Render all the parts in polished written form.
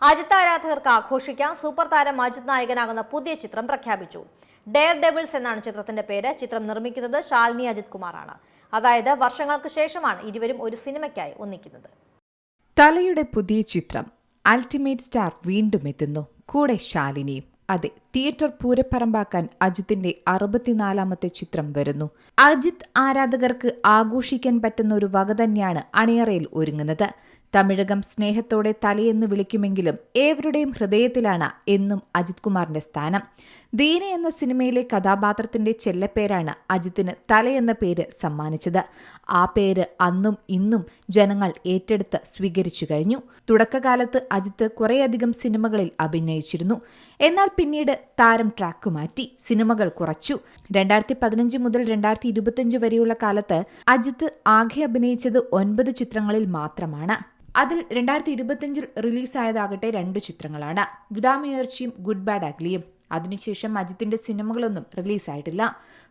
അജിത്ത് ആരാധകർക്ക് ആഘോഷിക്കാം. സൂപ്പർ താരം അജിത്ത് നായകനാകുന്ന പുതിയ ചിത്രം പ്രഖ്യാപിച്ചു. ഡെയർ ഡെവിൾസ് എന്നാണ് ചിത്രത്തിന്റെ പേര്. ചിത്രം നിർമ്മിക്കുന്നത് ശാലിനി അജിത് കുമാറാണ്. അതായത് വർഷങ്ങൾക്ക് ശേഷമാണ് ഇരുവരും ഒരു സിനിമയ്ക്കായി ഒന്നിക്കുന്നത്. തലയുടെ പുതിയ ചിത്രം അൾട്ടിമേറ്റ് സ്റ്റാർ വീണ്ടും എത്തുന്നു. കൂടെ ശാലിനിയും. അതെ, തിയേറ്റർ പൂരപ്പറമ്പാക്കാൻ അജിത്തിന്റെ 64ാമത്തെ ചിത്രം വരുന്നു. അജിത്ത് ആരാധകർക്ക് ആഘോഷിക്കാൻ പറ്റുന്ന ഒരു വക തന്നെയാണ് അണിയറയിൽ ഒരുങ്ങുന്നത്. തമിഴകം സ്നേഹത്തോടെ തലയെന്ന് വിളിക്കുമെങ്കിലും ഏവരുടെയും ഹൃദയത്തിലാണ് എന്നും അജിത് കുമാറിന്റെ സ്ഥാനം. ദീന എന്ന സിനിമയിലെ കഥാപാത്രത്തിന്റെ ചെല്ലപ്പേരാണ് അജിത്തിന് തലയെന്ന പേര് സമ്മാനിച്ചത്. ആ പേര് അന്നും ഇന്നും ജനങ്ങൾ ഏറ്റെടുത്ത് സ്വീകരിച്ചു കഴിഞ്ഞു. തുടക്കകാലത്ത് അജിത്ത് കുറേയധികം സിനിമകളിൽ അഭിനയിച്ചിരുന്നു. എന്നാൽ പിന്നീട് താരം ട്രാക്ക് മാറ്റി, സിനിമകൾ കുറച്ചു. 2015 മുതൽ 2025 വരെയുള്ള കാലത്ത് അജിത്ത് ആകെ അഭിനയിച്ചത് 9 ചിത്രങ്ങളിൽ മാത്രമാണ്. അതിൽ 2025 റിലീസായതാകട്ടെ 2 ചിത്രങ്ങളാണ്, വിദാമുയർച്ചിയും ഗുഡ് ബാഡ് അഗ്ലിയും. അതിനുശേഷം അജിത്തിന്റെ സിനിമകളൊന്നും റിലീസായിട്ടില്ല.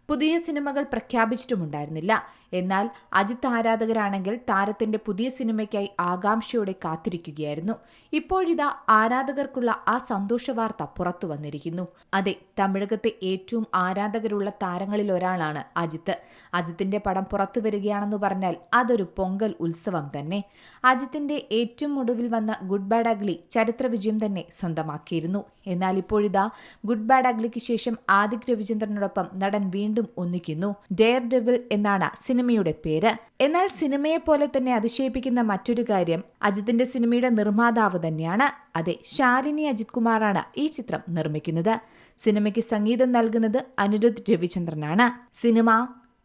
പുതിയ സിനിമകൾ പ്രഖ്യാപിച്ചിട്ടുമുണ്ടായിരുന്നില്ല. എന്നാൽ അജിത്ത് ആരാധകരാണെങ്കിൽ താരത്തിന്റെ പുതിയ സിനിമയ്ക്കായി ആകാംക്ഷയോടെ കാത്തിരിക്കുകയായിരുന്നു. ഇപ്പോഴിതാ ആരാധകർക്കുള്ള ആ സന്തോഷ വാർത്ത പുറത്തു വന്നിരിക്കുന്നു. അതെ, തമിഴകത്തെ ഏറ്റവും ആരാധകരുള്ള താരങ്ങളിൽ ഒരാളാണ് അജിത്ത്. അജിത്തിന്റെ പടം പുറത്തു വരികയാണെന്ന് പറഞ്ഞാൽ അതൊരു പൊങ്കൽ ഉത്സവം തന്നെ. അജിത്തിന്റെ ഏറ്റവും ഒടുവിൽ വന്ന ഗുഡ് ബാഡ് അഗ്ലി ചരിത്ര വിജയം തന്നെ സ്വന്തമാക്കിയിരുന്നു. എന്നാൽ ഇപ്പോഴിതാ ഗുഡ് ബാഡ് അഗ്ലിക്ക് ശേഷം ആദിക് രവിചന്ദ്രനോടൊപ്പം നടൻ വീണ്ടും ഒന്നിക്കുന്നു. ഡെയർ ഡെവിൾ എന്നാണ് സിനിമയുടെ പേര്. എന്നാൽ സിനിമയെ പോലെ തന്നെ അതിശയിപ്പിക്കുന്ന മറ്റൊരു കാര്യം അജിത്തിന്റെ സിനിമയുടെ നിർമ്മാതാവ് തന്നെയാണ്. അതെ, ശാലിനി അജിത് കുമാറാണ് ഈ ചിത്രം നിർമ്മിക്കുന്നത്. സിനിമയ്ക്ക് സംഗീതം നൽകുന്നത് അനിരുദ്ധ് രവിചന്ദ്രനാണ്. സിനിമ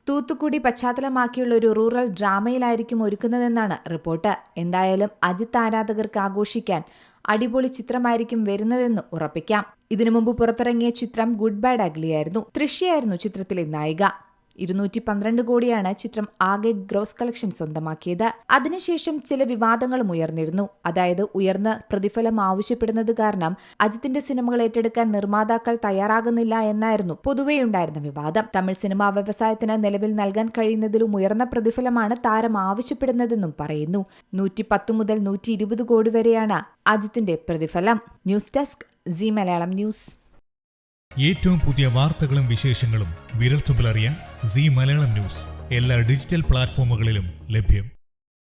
തൂത്തുക്കുടി പശ്ചാത്തലമാക്കിയുള്ള ഒരു റൂറൽ ഡ്രാമയിലായിരിക്കും ഒരുക്കുന്നതെന്നാണ് റിപ്പോർട്ട്. എന്തായാലും അജിത്ത് ആരാധകർക്ക് ആഘോഷിക്കാൻ അടിപൊളി ചിത്രമായിരിക്കും വരുന്നതെന്ന് ഉറപ്പിക്കാം. ഇതിനു മുമ്പ് പുറത്തിറങ്ങിയ ചിത്രം ഗുഡ് ബാഡ് അഗ്ലിയായിരുന്നു. തൃശ്യയായിരുന്നു ചിത്രത്തിലെ നായിക. 212 കോടിയാണ് ചിത്രം ആകെ ഗ്രോസ് കളക്ഷൻ സ്വന്തമാക്കിയത്. അതിനുശേഷം ചില വിവാദങ്ങളും ഉയർന്നിരുന്നു. അതായത് ഉയർന്ന പ്രതിഫലം ആവശ്യപ്പെടുന്നത് കാരണം അജിത്തിന്റെ സിനിമകൾ ഏറ്റെടുക്കാൻ നിർമ്മാതാക്കൾ തയ്യാറാകുന്നില്ല എന്നായിരുന്നു പൊതുവെയുണ്ടായിരുന്ന വിവാദം. തമിഴ് സിനിമാ വ്യവസായത്തിന് നിലവിൽ നൽകാൻ കഴിയുന്നതിലും ഉയർന്ന പ്രതിഫലമാണ് താരം ആവശ്യപ്പെടുന്നതെന്നും പറയുന്നു. 110 മുതൽ 120 കോടി വരെയാണ് അജിത്തിന്റെ പ്രതിഫലം. News desk Zee Malayalam news. ഏറ്റവും പുതിയ വാർത്തകളും വിശേഷങ്ങളും വിരൽത്തുമ്പിലറിയാൻ സീ മലയാളം ന്യൂസ് എല്ലാ ഡിജിറ്റൽ പ്ലാറ്റ്ഫോമുകളിലും ലഭ്യം.